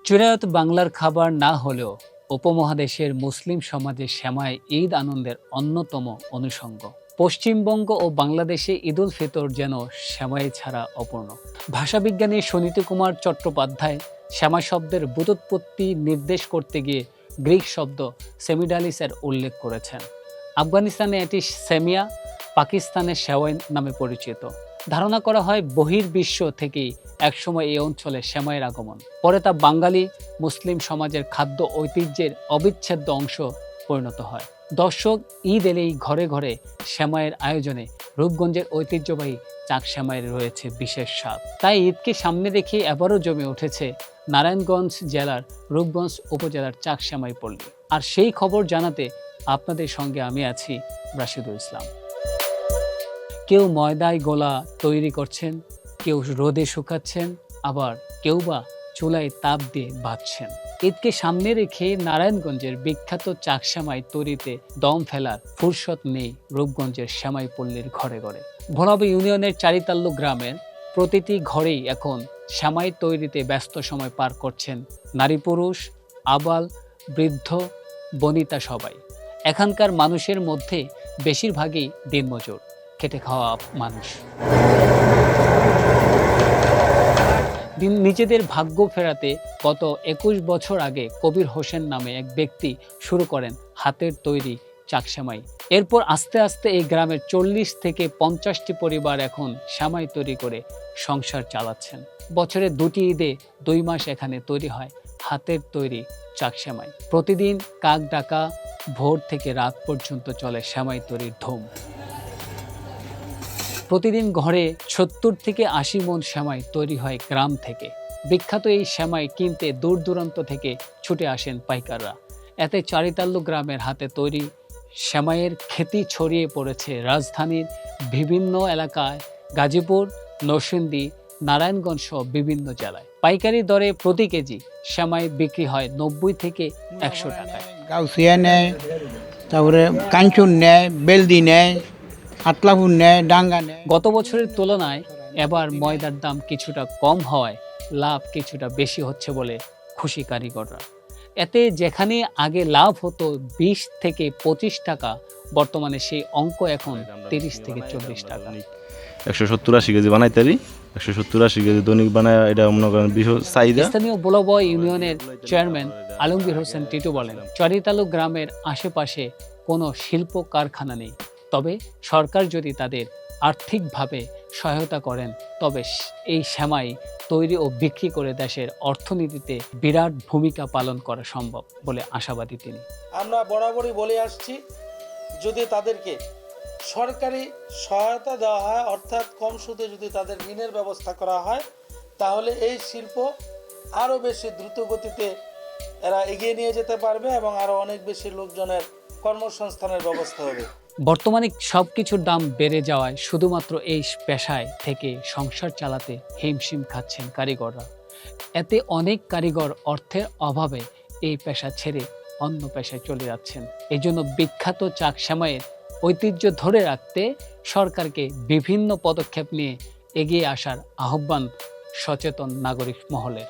চুরায়ত বাংলার খাবার না হলেও উপমহাদেশের মুসলিম সমাজে সেমাই ঈদ আনন্দের অন্যতম অনুষঙ্গ। পশ্চিমবঙ্গ ও বাংলাদেশে ঈদুল ফিতর যেন সেমাই ছাড়া অপূর্ণ। ভাষাবিজ্ঞানী সুনীতি কুমার চট্টোপাধ্যায় সেমাই শব্দের ব্যুৎপত্তি নির্দেশ করতে গিয়ে গ্রিক শব্দ সেমিডালিসের উল্লেখ করেছেন। আফগানিস্তানে এটি সেমিয়া, পাকিস্তানে সেওয়াই নামে পরিচিত। ধারণা করা হয় বহির্বিশ্ব থেকেই একসময় এই অঞ্চলে সেমাইয়ের আগমন, পরে তা বাঙালি মুসলিম সমাজের খাদ্য ঐতিহ্যের অবিচ্ছেদ্য অংশ পরিণত হয়। দর্শক, ঈদ এলেই ঘরে ঘরে সেমাইয়ের আয়োজনে রূপগঞ্জের ঐতিহ্যবাহী চাক সেমাইয়ের রয়েছে বিশেষ স্বাদ। তাই ঈদকে সামনে রেখে এবারও জমে উঠেছে নারায়ণগঞ্জ জেলার রূপগঞ্জ উপজেলার চাক সেমাই পল্লী। আর সেই খবর জানাতে আপনাদের সঙ্গে আমি আছি রাশিদুল ইসলাম। কেউ ময়দায় গোলা তৈরি করছেন, কেউ রোদে শুকাচ্ছেন, আবার কেউ বা চুলায় তাপ দিয়ে ভাজছেন। ঈদকে সামনে রেখে নারায়ণগঞ্জের বিখ্যাত চাক সেমাই তৈরিতে দম ফেলার ফুরসত নেই রূপগঞ্জের সেমাই পল্লীর ঘরে ঘরে। ভোলাবী ইউনিয়নের চারিতাল্লু গ্রামের প্রতিটি ঘরেই এখন সেমাই তৈরিতে ব্যস্ত সময় পার করছেন নারী পুরুষ, আবাল বৃদ্ধ বনিতা সবাই। এখানকার মানুষের মধ্যে বেশিরভাগই দিনমজুর, খেটে খাওয়া মানুষ। নিজেদের ভাগ্য ফেরাতে গত 21 বছর আগে কবির হোসেন নামে এক ব্যক্তি শুরু করেন হাতের তৈরি চাক সেমাই। এরপর আস্তে আস্তে এই গ্রামের 40 থেকে 50টি পরিবার এখন সেমাই তৈরি করে সংসার চালাচ্ছেন। বছরে 2টি ঈদে 2 মাস এখানে তৈরি হয় হাতের তৈরি চাক সেমাই। প্রতিদিন কাক ডাকা ভোর থেকে রাত পর্যন্ত চলে সেমাই তৈরির ধুম। প্রতিদিন ঘরে 70 থেকে 80 মণ সেমাই তৈরি হয় গ্রাম থেকে। বিখ্যাত এই সেমাই কিনতে দূর দূরান্ত থেকে ছুটে আসেন পাইকাররা। এতে চারিতাল্লু গ্রামের হাতে তৈরি সেমাইয়ের খ্যাতি ছড়িয়ে পড়েছে রাজধানীর বিভিন্ন এলাকায়, গাজীপুর, নরসিংদী, নারায়ণগঞ্জ সহ বিভিন্ন জেলায়। পাইকারি দরে প্রতি কেজি সেমাই বিক্রি হয় 90 থেকে 100 টাকায়। গাউসিয়া নেয়, তারপরে কাঞ্চন নেয়, বেলদি নেয়, আতলাপুর নেয়, ডাঙ্গা নেয়। গত বছরের তুলনায় এবার ময়দার দাম কিছুটা কম হওয়ায় লাভ কিছুটা বেশি হচ্ছে বলে খুশি কারিগররা। এতে যেখানে আগে লাভ হতো 20 থেকে 25 টাকা, বর্তমানে সেই অঙ্ক এখন 30 থেকে 40 টাকা। 170-80 কেজি বানাইতে পারি, 170-80 কেজি দৈনিক বানায়, এটা মনে করেন বিশেষ চাহিদা। স্থানীয় বোলাবয় ইউনিয়নের চেয়ারম্যান আলমগীর হোসেন টিটু বলেন, চারিতালু গ্রামের আশেপাশে কোনো শিল্প কারখানা নেই, তবে সরকার যদি তাদের আর্থিকভাবে সহায়তা করেন তবে এই সেমাই তৈরি ও বিক্রি করে দেশের অর্থনীতিতে বিরাট ভূমিকা পালন করা সম্ভব বলে আশাবাদী তিনি। আমরা বরাবরই বলে আসছি, যদি তাদেরকে সরকারি সহায়তা দেওয়া হয়, অর্থাৎ কম সুদে যদি তাদের ঋণের ব্যবস্থা করা হয়, তাহলে এই শিল্প আরও বেশি দ্রুত গতিতে এরা এগিয়ে নিয়ে যেতে পারবে এবং আরও অনেক বেশি লোকজনের কর্মসংস্থানের ব্যবস্থা হবে। বর্তমানে সবকিছুর দাম বেড়ে যাওয়ায় শুধুমাত্র এই পেশায় থেকে সংসার চালাতে হিমশিম খাচ্ছেন কারিগররা। এতে অনেক কারিগর অর্থের অভাবে এই পেশা ছেড়ে অন্য পেশায় চলে যাচ্ছেন। এই জন্য বিখ্যাত চাক সেমাইয়ের ঐতিহ্য ধরে রাখতে সরকারকে বিভিন্ন পদক্ষেপ নিয়ে এগিয়ে আসার আহ্বান সচেতন নাগরিক মহলের।